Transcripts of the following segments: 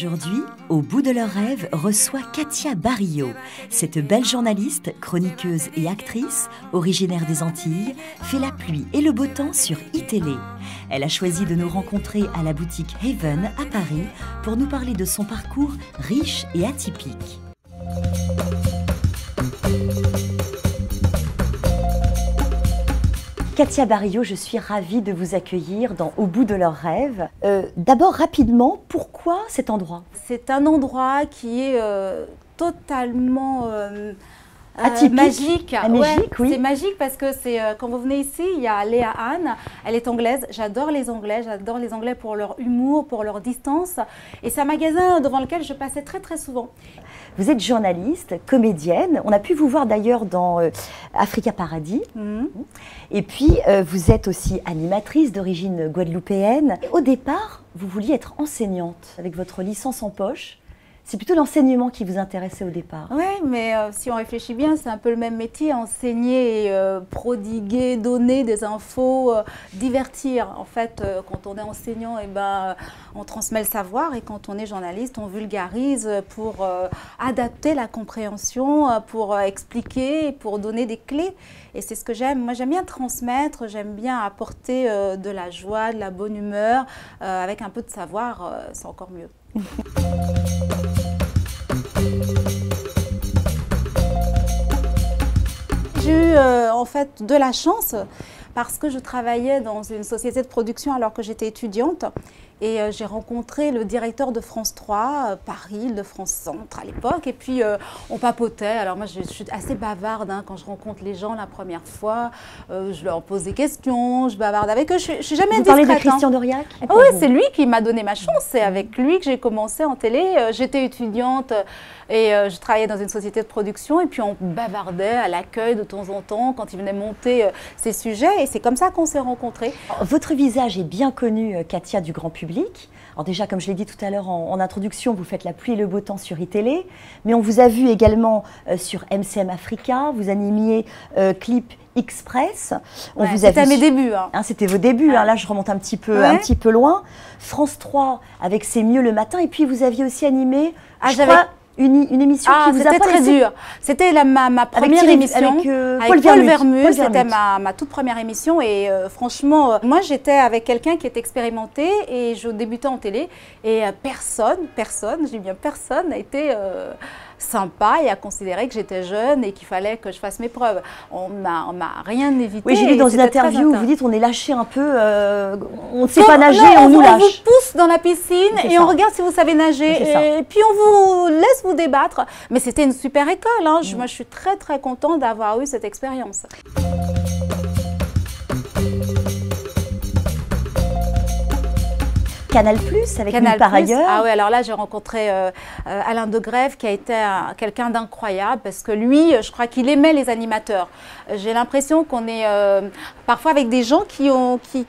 Aujourd'hui, Au bout de leurs rêves reçoit Katia Barrio. Cette belle journaliste, chroniqueuse et actrice, originaire des Antilles, fait la pluie et le beau temps sur iTélé. Elle a choisi de nous rencontrer à la boutique Haven à Paris pour nous parler de son parcours riche et atypique. Katia Barrio, je suis ravie de vous accueillir dans Au bout de leurs rêves. D'abord, rapidement, pourquoi cet endroit? C'est un endroit qui est totalement atypique, magique. Magique, oui. C'est magique parce que quand vous venez ici, il y a Léa Anne, elle est anglaise. J'adore les Anglais pour leur humour, pour leur distance. Et c'est un magasin devant lequel je passais très très souvent. Vous êtes journaliste, comédienne. On a pu vous voir d'ailleurs dans Africa Paradis. Et puis, vous êtes aussi animatrice d'origine guadeloupéenne. Au départ, vous vouliez être enseignante avec votre licence en poche. C'est plutôt l'enseignement qui vous intéressait au départ. Oui, mais si on réfléchit bien, c'est un peu le même métier, enseigner, prodiguer, donner des infos, divertir. En fait, quand on est enseignant, on transmet le savoir, et quand on est journaliste, on vulgarise pour adapter la compréhension, pour expliquer, pour donner des clés. Et c'est ce que j'aime. Moi, j'aime bien transmettre, j'aime bien apporter de la joie, de la bonne humeur, avec un peu de savoir, c'est encore mieux. J'ai eu en fait de la chance parce que je travaillais dans une société de production alors que j'étais étudiante, et j'ai rencontré le directeur de France 3, Paris, de France Centre à l'époque, et puis on papotait. Alors moi je suis assez bavarde quand je rencontre les gens la première fois, je leur pose des questions, je bavarde avec eux, je suis jamais discrète. Vous parlez de Christian Dauriac? Oui, c'est lui qui m'a donné ma chance, c'est avec lui que j'ai commencé en télé. J'étais étudiante et je travaillais dans une société de production, et puis on bavardait à l'accueil de temps en temps quand il venait monter ces sujets, et c'est comme ça qu'on s'est rencontrés. Votre visage est bien connu, Katia, du grand public. Alors déjà, comme je l'ai dit tout à l'heure en introduction, vous faites la pluie et le beau temps sur iTélé, mais on vous a vu également sur MCM Africa, vous animiez Clip Express. C'était mes débuts. C'était vos débuts, là je remonte un petit peu loin. France 3 avec C'est mieux le matin, et puis vous aviez aussi animé, je crois, une émission qui vous a pas C'était très dur. C'était ma première émission avec Paul Vermus. C'était ma toute première émission, et franchement, moi j'étais avec quelqu'un qui est expérimenté, et je débutais en télé, et personne, je dis bien personne, n'a été sympa et a considéré que j'étais jeune et qu'il fallait que je fasse mes preuves. On m'a rien évité. Oui, j'ai lu dans une interview où vous dites on est lâché un peu, on ne sait pas nager, on nous lâche. On vous pousse dans la piscine et on regarde si vous savez nager, et puis on vous laisse vous débattre. Mais c'était une super école. Moi, je suis très très contente d'avoir eu cette expérience. Canal+, avec Nulle part ailleurs. Ah oui, alors là, j'ai rencontré Alain Degrève, qui a été quelqu'un d'incroyable, parce que lui, je crois qu'il aimait les animateurs. J'ai l'impression qu'on est parfois avec des gens qui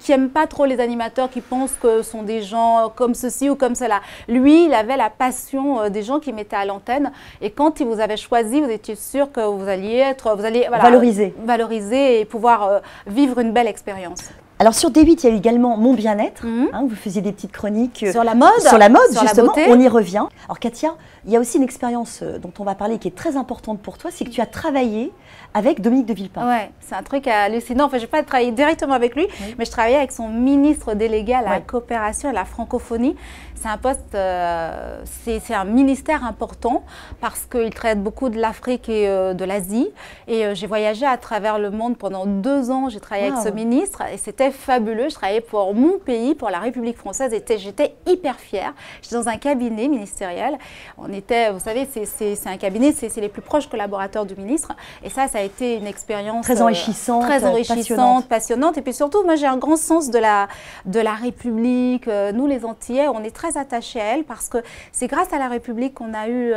n'aiment pas trop les animateurs, qui pensent que ce sont des gens comme ceci ou comme cela. Lui, il avait la passion des gens qui mettaient à l'antenne, et quand il vous avait choisi, vous étiez sûr que vous alliez valoriser et pouvoir vivre une belle expérience. Alors sur D8, il y a eu également Mon Bien-être. Vous faisiez des petites chroniques sur la mode, sur justement. On y revient. Alors Katia, il y a aussi une expérience dont on va parler qui est très importante pour toi, c'est que tu as travaillé avec Dominique de Villepin. Ouais, c'est un truc hallucinant. Enfin, je n'ai pas travaillé directement avec lui, mais je travaillais avec son ministre délégué à la coopération et à la francophonie. C'est un poste, c'est un ministère important parce qu'il traite beaucoup de l'Afrique et de l'Asie. Et j'ai voyagé à travers le monde pendant 2 ans. J'ai travaillé avec ce ministre, et c'était fabuleux. Je travaillais pour mon pays, pour la République française, et j'étais hyper fière. J'étais dans un cabinet ministériel. On était, vous savez, c'est un cabinet, c'est les plus proches collaborateurs du ministre. Et ça a été une expérience très enrichissante, passionnante. Et puis surtout, moi, j'ai un grand sens de la République. Nous, les Antillais, on est très attachés à elle, parce que c'est grâce à la République qu'on a eu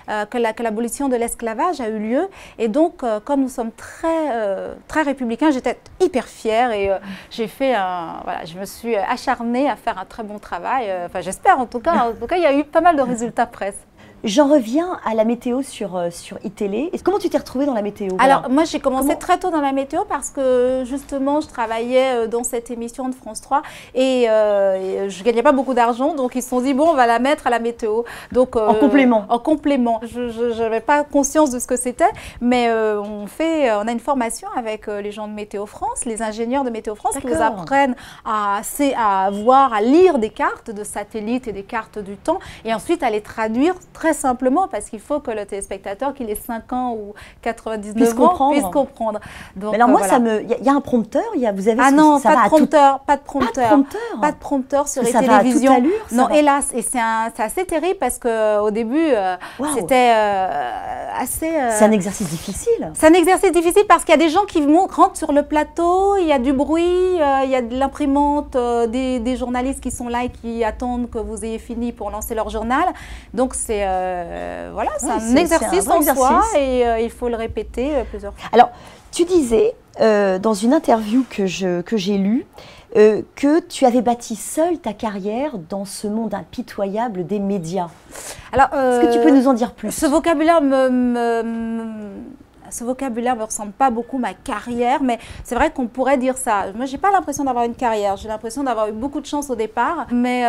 que l'abolition de l'esclavage a eu lieu. Et donc, comme nous sommes très républicains, j'étais hyper fière, et j'ai fait je me suis acharnée à faire un très bon travail. Enfin, j'espère en tout cas. En tout cas, il y a eu pas mal de résultats presse. J'en reviens à la météo sur iTélé. Comment tu t'es retrouvée dans la météo? Alors, moi, j'ai commencé très tôt dans la météo parce que, justement, je travaillais dans cette émission de France 3 et je ne gagnais pas beaucoup d'argent. Donc, ils se sont dit, bon, on va la mettre à la météo. Donc, en complément. En complément. Je n'avais pas conscience de ce que c'était, mais on a une formation avec les gens de Météo France, les ingénieurs de Météo France qui nous apprennent à voir, à lire des cartes de satellites et des cartes du temps et ensuite à les traduire très simplement parce qu'il faut que le téléspectateur, qu'il ait 5 ans ou 99 ans, puisse comprendre. Donc, mais alors moi, voilà. Il y a un prompteur, vous avez... Ah non, pas de prompteur, pas de prompteur. Pas de prompteur sur les télévisions. télévisions. Va à toute allure, non, hélas, et c'est assez terrible parce qu'au début, c'était assez... C'est un exercice difficile. C'est un exercice difficile parce qu'il y a des gens qui rentrent sur le plateau, il y a du bruit, il y a de l'imprimante, des journalistes qui sont là et qui attendent que vous ayez fini pour lancer leur journal. Donc c'est voilà, c'est un exercice en soi et il faut le répéter plusieurs fois. Alors, tu disais dans une interview que j'ai lue que tu avais bâti seule ta carrière dans ce monde impitoyable des médias. Alors, est-ce que tu peux nous en dire plus? Ce vocabulaire ce vocabulaire ne me ressemble pas beaucoup à ma carrière, mais c'est vrai qu'on pourrait dire ça. Moi, je n'ai pas l'impression d'avoir une carrière, j'ai l'impression d'avoir eu beaucoup de chance au départ. Mais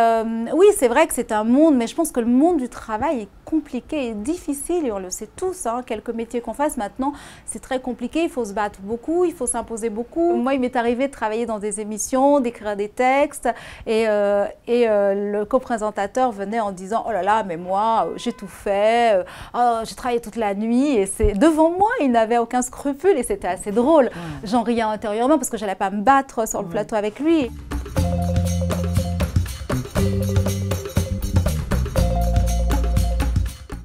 oui, c'est vrai que c'est un monde, mais je pense que le monde du travail est compliqué et difficile, et on le sait tous, hein, quelques métiers qu'on fasse maintenant, c'est très compliqué, il faut se battre beaucoup, il faut s'imposer beaucoup. Moi, il m'est arrivé de travailler dans des émissions, d'écrire des textes, et le co-présentateur venait en disant « Oh là là, mais moi, j'ai tout fait, j'ai travaillé toute la nuit », et c'est devant moi, il n'avait aucun scrupule, et c'était assez drôle. J'en riais intérieurement parce que je n'allais pas me battre sur le plateau avec lui.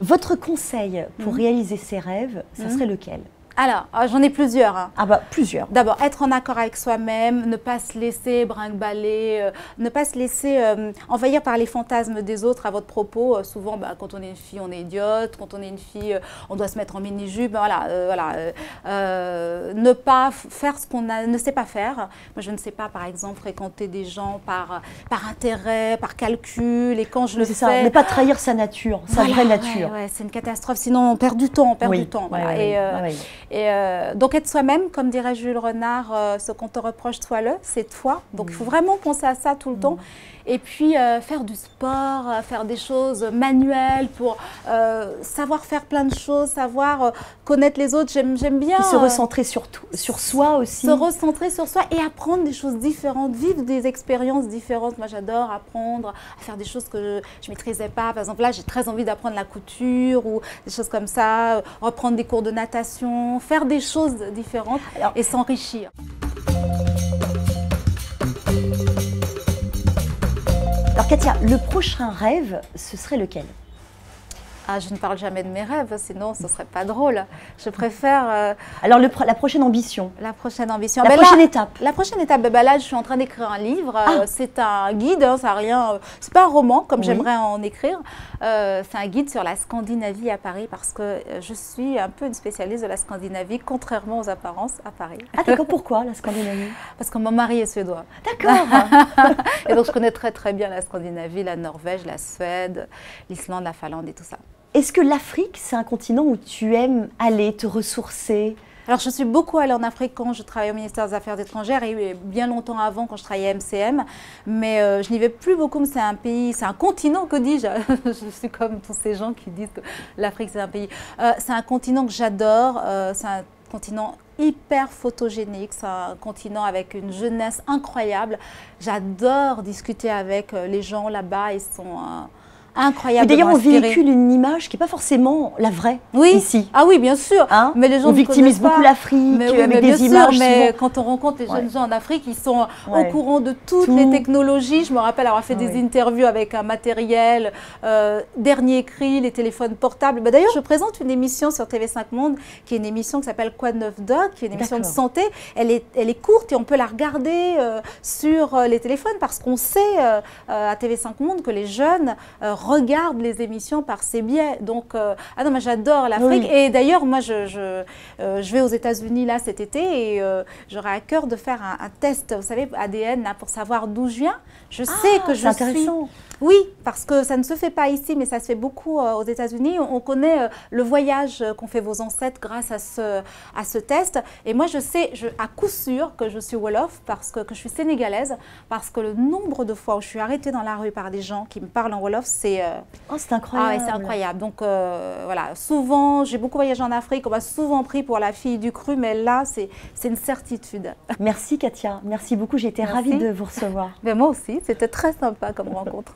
Votre conseil pour réaliser ses rêves, ça serait lequel? Alors, j'en ai plusieurs. Hein. Ah bah, plusieurs. D'abord, être en accord avec soi-même, ne pas se laisser brinque-baller, ne pas se laisser envahir par les fantasmes des autres à votre propos. Souvent, quand on est une fille, on est idiote. Quand on est une fille, on doit se mettre en mini-jupe. Ne pas faire ce qu'on ne sait pas faire. Moi, je ne sais pas, par exemple, fréquenter des gens par intérêt, par calcul. Et quand je le fais... C'est ça, ne pas trahir sa nature, sa vraie nature. Ouais, c'est une catastrophe. Sinon, on perd du temps. Donc être soi-même, comme dirait Jules Renard, ce qu'on te reproche, sois-le, c'est toi. Donc il faut vraiment penser à ça tout le temps. Et puis faire du sport, faire des choses manuelles pour savoir faire plein de choses, savoir connaître les autres. J'aime bien. Se recentrer sur soi aussi. Se recentrer sur soi et apprendre des choses différentes, vivre des expériences différentes. Moi, j'adore apprendre à faire des choses que je ne maîtrisais pas. Par exemple, là, j'ai très envie d'apprendre la couture ou des choses comme ça, reprendre des cours de natation, faire des choses différentes et s'enrichir. Alors Katia, le prochain rêve, ce serait lequel? Ah, je ne parle jamais de mes rêves, sinon ce ne serait pas drôle. Je préfère... Alors la prochaine ambition? La prochaine ambition. La prochaine étape? La prochaine étape, là je suis en train d'écrire un livre. C'est un guide, hein, ça n'a rien... C'est pas un roman comme j'aimerais en écrire. C'est un guide sur la Scandinavie à Paris parce que je suis un peu une spécialiste de la Scandinavie, contrairement aux apparences à Paris. Ah d'accord, pourquoi la Scandinavie? Parce que mon mari est suédois. D'accord. Et donc je connais très très bien la Scandinavie, la Norvège, la Suède, l'Islande, la Finlande et tout ça. Est-ce que l'Afrique, c'est un continent où tu aimes aller, te ressourcer? Alors, je suis beaucoup allée en Afrique quand je travaillais au ministère des Affaires étrangères et bien longtemps avant quand je travaillais à MCM. Mais je n'y vais plus beaucoup, mais c'est un pays, c'est un continent, que dis-je? Je suis comme tous ces gens qui disent que l'Afrique, c'est un pays. C'est un continent que j'adore, c'est un continent hyper photogénique, c'est un continent avec une jeunesse incroyable. J'adore discuter avec les gens là-bas, ils sont... incroyable. D'ailleurs, on véhicule une image qui n'est pas forcément la vraie ici. Ah oui, bien sûr. Hein, mais les gens on victimise beaucoup l'Afrique avec des images. Mais quand on rencontre les jeunes gens en Afrique, ils sont au courant de toutes les technologies. Je me rappelle avoir fait des interviews avec un matériel dernier cri, les téléphones portables. D'ailleurs, je présente une émission sur TV5 Monde, qui est une émission qui s'appelle Quoi de neuf Doc, qui est une émission de santé. Elle est courte et on peut la regarder sur les téléphones parce qu'on sait à TV5 Monde que les jeunes regarde les émissions par ces biais. Donc, ah non, moi j'adore l'Afrique. Et d'ailleurs, moi je vais aux États-Unis là cet été et j'aurais à cœur de faire un test, vous savez, ADN là, pour savoir d'où je viens. Je sais que je suis... Oui, parce que ça ne se fait pas ici, mais ça se fait beaucoup aux États-Unis. On connaît le voyage qu'ont fait vos ancêtres grâce à ce test. Et moi, je sais à coup sûr que je suis Wolof, que je suis sénégalaise, parce que le nombre de fois où je suis arrêtée dans la rue par des gens qui me parlent en Wolof, c'est c'est incroyable. Ah, c'est incroyable. Donc voilà, souvent, j'ai beaucoup voyagé en Afrique, on m'a souvent pris pour la fille du cru, mais là, c'est une certitude. Merci Katia, merci beaucoup, j'ai été ravie de vous recevoir. Mais moi aussi, c'était très sympa comme rencontre.